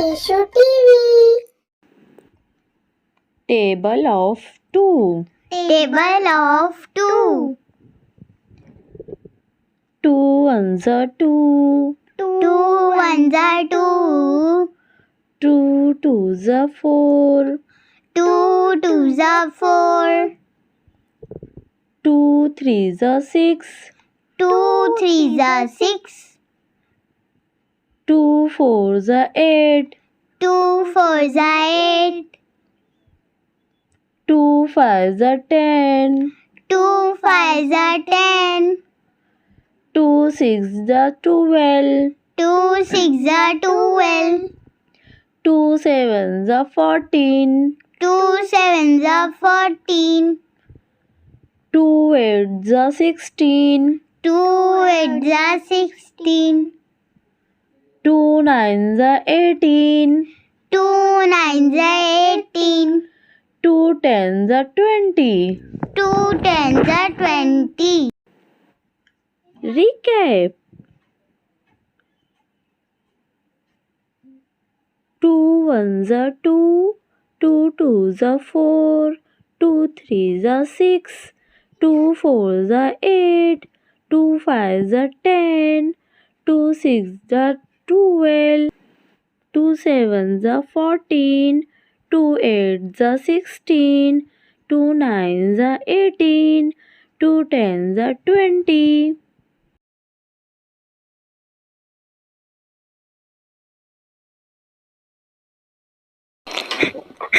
eshu TV. Table of two. Table of two. 2 ones are 2. 2 ones are 2. 2 twos are 4. 2 twos are 4. 2 threes are 6. 2 threes are 6. 2 fours are 8. 2 fours are 8. 2 fives are 10. 2 fives are 10. 2 sixes are 12. 2 sixes are 12. 2 sevens are 14. 2 sevens are 14. 2 eights are 16. 2 eights are 16. 2 nines are 18. 2 nines are 18. 2 tens are 20. 2 tens are 20. Recap. 2 ones are 2. 2 twos are 4. 2 threes are 6. 2 fours are 8. 2 fives are 10. 2 sixes are 12. 2 sevens are 14. 2 eights are 16. 2 nines are 18. 2 tens are 20.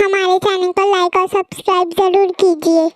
हमारे channel को like और subscribe जरूर कीजिए।